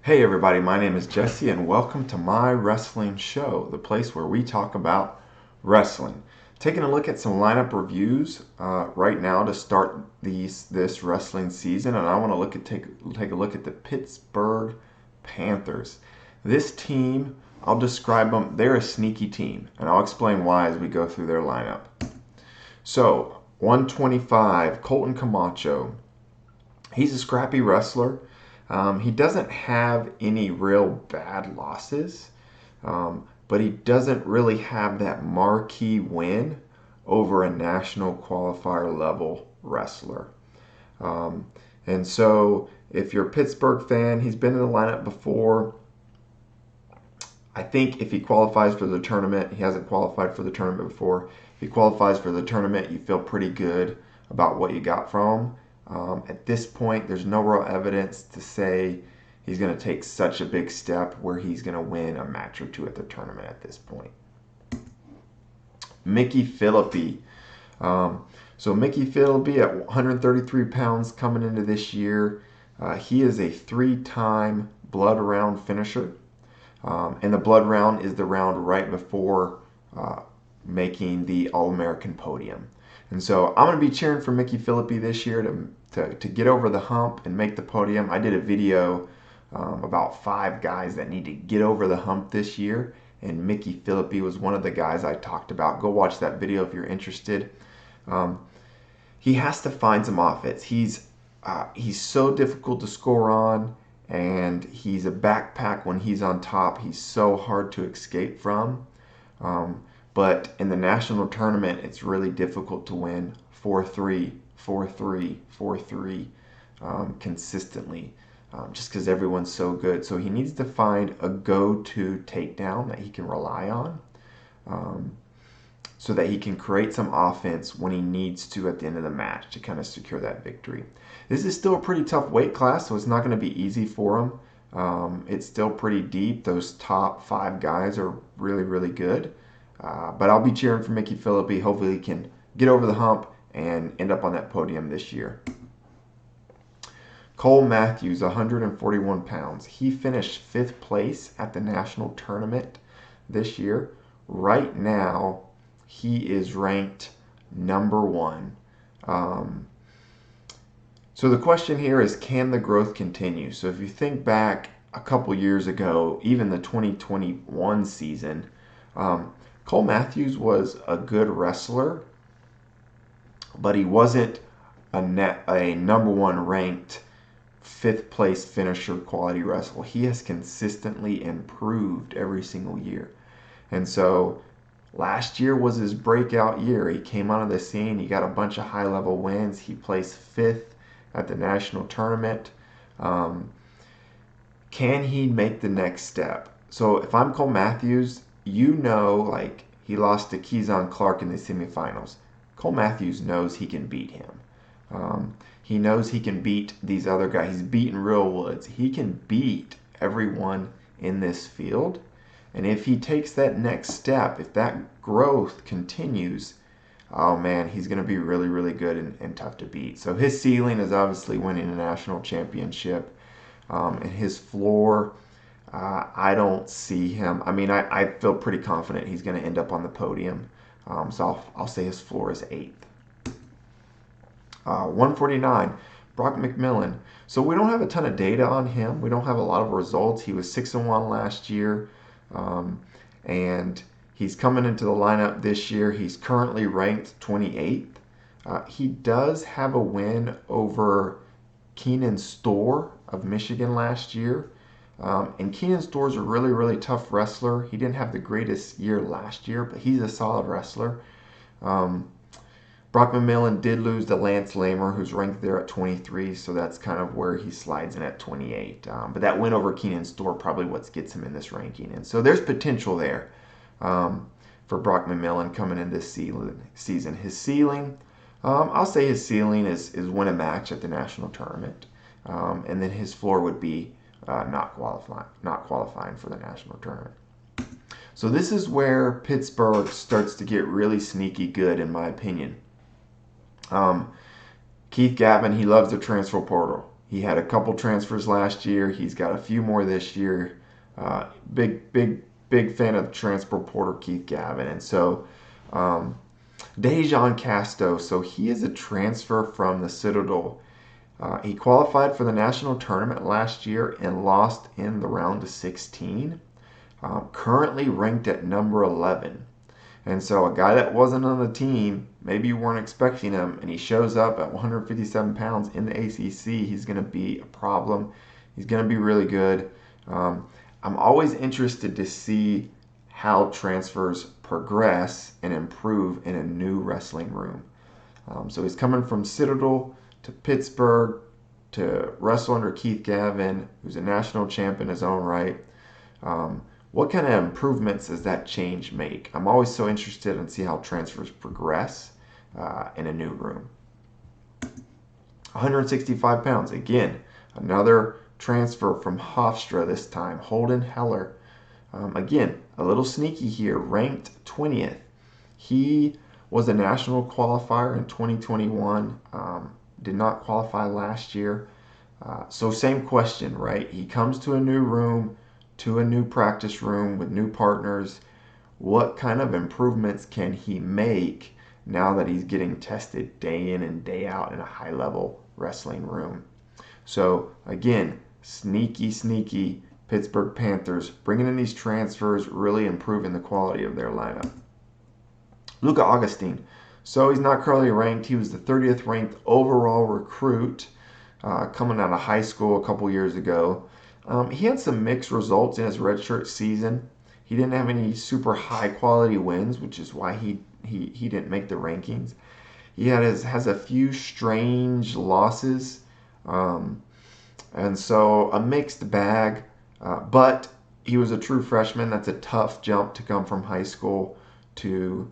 Hey everybody, my name is Jesse and welcome to my wrestling show, the place where we talk about wrestling. Taking a look at some lineup reviews right now to start this wrestling season, and I want to take a look at the Pittsburgh Panthers. This team, I'll describe them. They're a sneaky team, and I'll explain why as we go through their lineup. So 125, Colton Camacho. He's a scrappy wrestler. He doesn't have any real bad losses, but he doesn't really have that marquee win over a national qualifier level wrestler. And so, if you're a Pittsburgh fan, he's been in the lineup before. I think if he qualifies for the tournament, he hasn't qualified for the tournament before. If he qualifies for the tournament, you feel pretty good about what you got from him. At this point, there's no real evidence to say he's going to take such a big step where he's going to win a match or two at the tournament at this point. Mickey Philippi. So Mickey Philippi at 133 pounds coming into this year. He is a 3-time blood round finisher. And the blood round is the round right before making the All-American podium. And so I'm going to be cheering for Mickey Philippi this year to get over the hump and make the podium. I did a video about 5 guys that need to get over the hump this year, and Mickey Philippi was one of the guys I talked about. Go watch that video if you're interested. He has to find some offense. He's so difficult to score on, and he's a backpack when he's on top. He's so hard to escape from. But in the national tournament, it's really difficult to win 4-3, 4-3, 4-3 consistently, just because everyone's so good. So he needs to find a go-to takedown that he can rely on, so that he can create some offense when he needs to at the end of the match to kind of secure that victory. This is still a pretty tough weight class, so it's not going to be easy for him. It's still pretty deep. Those top 5 guys are really, really good. But I'll be cheering for Mickey Philippi. Hopefully he can get over the hump and end up on that podium this year. Cole Matthews, 141 pounds. He finished 5th place at the national tournament this year. Right now, he is ranked number 1. So the question here is, can the growth continue? So if you think back a couple years ago, even the 2021 season, Cole Matthews was a good wrestler, but he wasn't a number 1 ranked 5th place finisher quality wrestler. He has consistently improved every single year. And so last year was his breakout year. He came onto the scene. He got a bunch of high level wins. He placed 5th at the national tournament. Can he make the next step? So if I'm Cole Matthews, like he lost to Keyshawn Clark in the semifinals. Cole Matthews knows he can beat him. He knows he can beat these other guys. He's beaten Real Woods. He can beat everyone in this field. And if he takes that next step, if that growth continues, oh man, he's going to be really, really good and tough to beat. So his ceiling is obviously winning a national championship. And his floor, I don't see him. I mean, I feel pretty confident he's going to end up on the podium. So I'll say his floor is 8th. 149, Brock McMillan. So we don't have a ton of data on him. We don't have a lot of results. He was 6-1 last year. And he's coming into the lineup this year. He's currently ranked 28th. He does have a win over Keenan Storr of Michigan last year. And Keenan Storr's a really, really tough wrestler. He didn't have the greatest year last year, but he's a solid wrestler. Brock McMillan did lose to Lance Lamer, who's ranked there at 23, so that's kind of where he slides in at 28. But that win over Keenan Storr probably what gets him in this ranking. And so there's potential there for Brock McMillan coming in this season. His ceiling, I'll say his ceiling is win a match at the national tournament. And then his floor would be not qualifying for the national tournament. So this is where Pittsburgh starts to get really sneaky good, in my opinion. Keith Gavin, he loves the transfer portal. He had a couple transfers last year. He's got a few more this year. Big fan of transfer porter Keith Gavin. And so Dejan Casto, so he is a transfer from the Citadel. He qualified for the national tournament last year and lost in the round of 16. Currently ranked at number 11. And so a guy that wasn't on the team, maybe you weren't expecting him, and he shows up at 157 pounds in the ACC, he's going to be a problem. He's going to be really good. I'm always interested to see how transfers progress and improve in a new wrestling room. So he's coming from Citadel to Pittsburgh to wrestle under Keith Gavin, who's a national champ in his own right. What kind of improvements does that change make? I'm always so interested in see how transfers progress in a new room. 165 pounds. Again, another transfer from Hofstra this time. Holden Heller. Again, a little sneaky here. Ranked 20th. He was a national qualifier in 2021. Did not qualify last year. So same question, right? He comes to a new room, to a new practice room with new partners. What kind of improvements can he make now that he's getting tested day in and day out in a high-level wrestling room? So again, sneaky Pittsburgh Panthers bringing in these transfers, really improving the quality of their lineup. Luca Augustine. So he's not currently ranked. He was the 30th ranked overall recruit coming out of high school a couple years ago. He had some mixed results in his redshirt season. He didn't have any super high quality wins, which is why he didn't make the rankings. He has a few strange losses, and so a mixed bag. But he was a true freshman. That's a tough jump to come from high school to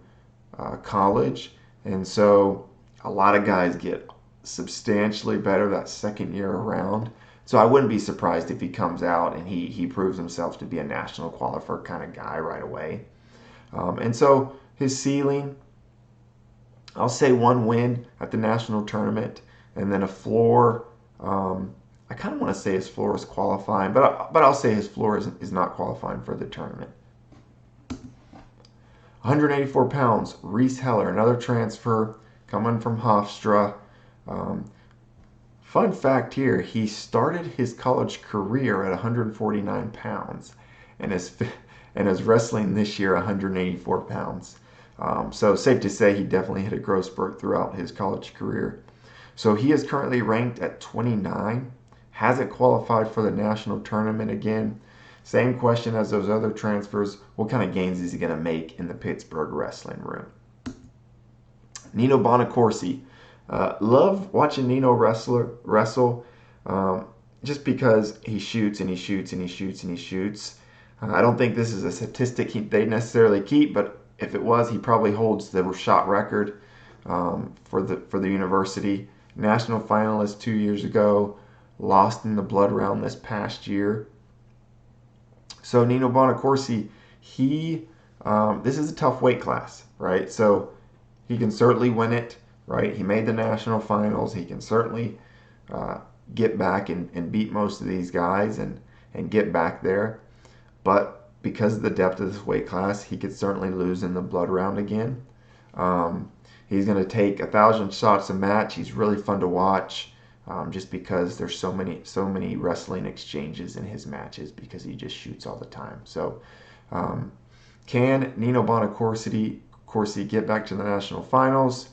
college, and so a lot of guys get substantially better that second year around. So I wouldn't be surprised if he comes out and he proves himself to be a national qualifier kind of guy right away. And so his ceiling, I'll say one win at the national tournament, and then a floor. I kind of want to say his floor is qualifying, but I'll say his floor is not qualifying for the tournament. 184 pounds, Reese Heller, another transfer coming from Hofstra. Fun fact here, he started his college career at 149 pounds and is wrestling this year 184 pounds. So safe to say he definitely hit a growth spurt throughout his college career. So he is currently ranked at 29, hasn't qualified for the national tournament again. Same question as those other transfers. What kind of gains is he going to make in the Pittsburgh wrestling room? Nino Bonacorsi. Love watching Nino wrestle just because he shoots and he shoots and he shoots and he shoots. I don't think this is a statistic they necessarily keep, but if it was, he probably holds the shot record for the university. National finalist 2 years ago, lost in the blood round this past year. So Nino Bonacorsi, this is a tough weight class, right? So he can certainly win it, right? He made the national finals. He can certainly get back and beat most of these guys and get back there. But because of the depth of this weight class, he could certainly lose in the blood round again. He's going to take 1,000 shots a match. He's really fun to watch. Just because there's so many wrestling exchanges in his matches because he just shoots all the time. So can Nino Bonacorsi get back to the national finals?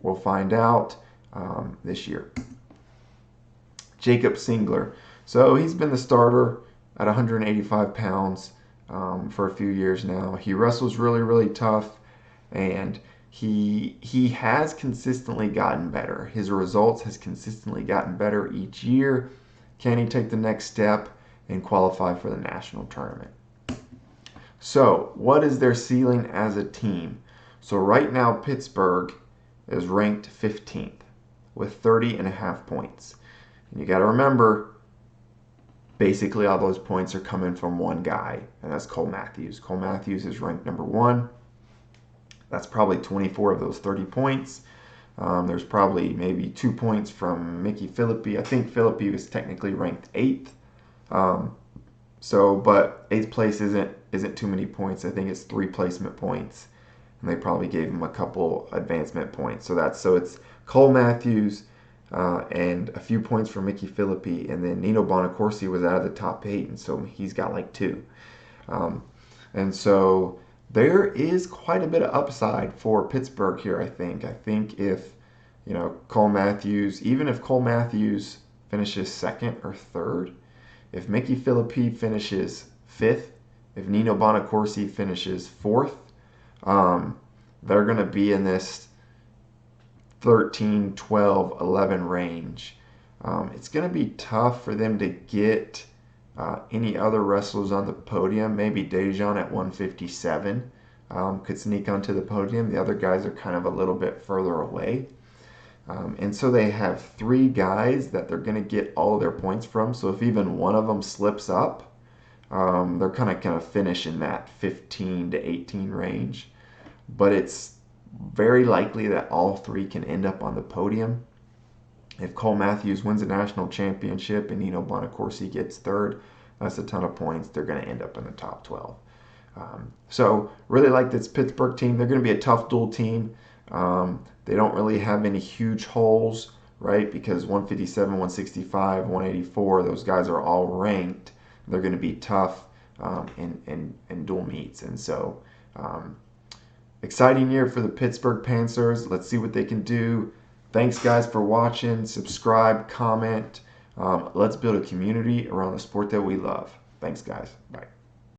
We'll find out this year. Jacob Singler. So he's been the starter at 185 pounds for a few years now. He wrestles really tough, and he has consistently gotten better. His results has consistently gotten better each year. Can he take the next step and qualify for the national tournament? So what is their ceiling as a team? So right now Pittsburgh is ranked 15th with 30.5 points. And you got to remember, basically all those points are coming from one guy, and that's Cole Matthews. Cole Matthews is ranked number 1. That's probably 24 of those 30 points. There's probably maybe 2 points from Mickey Philippi. I think Philippi was technically ranked 8th. But 8th place isn't too many points. I think it's 3 placement points, and they probably gave him a couple advancement points. So it's Cole Matthews and a few points for Mickey Philippi, and then Nino Bonacorsi was out of the top 8, and so he's got like 2. And so there is quite a bit of upside for Pittsburgh here, I think. I think if, Cole Matthews, even if Cole Matthews finishes 2nd or 3rd, if Mickey Philippi finishes 5th, if Nino Bonacorsi finishes 4th, they're going to be in this 13, 12, 11 range. It's going to be tough for them to get any other wrestlers on the podium. Maybe Dejan at 157 could sneak onto the podium. The other guys are kind of a little bit further away. And so they have 3 guys that they're going to get all of their points from. So if even one of them slips up, they're kind of going to finish in that 15 to 18 range. But it's very likely that all 3 can end up on the podium. If Cole Matthews wins a national championship and Nino Bonacorsi gets 3rd, that's a ton of points. They're going to end up in the top 12. So really like this Pittsburgh team. They're going to be a tough dual team. They don't really have any huge holes, right? Because 157, 165, 184, those guys are all ranked. They're going to be tough in dual meets. And so exciting year for the Pittsburgh Panthers. Let's see what they can do. Thanks, guys, for watching. Subscribe, comment. Let's build a community around the sport that we love. Thanks, guys. Bye.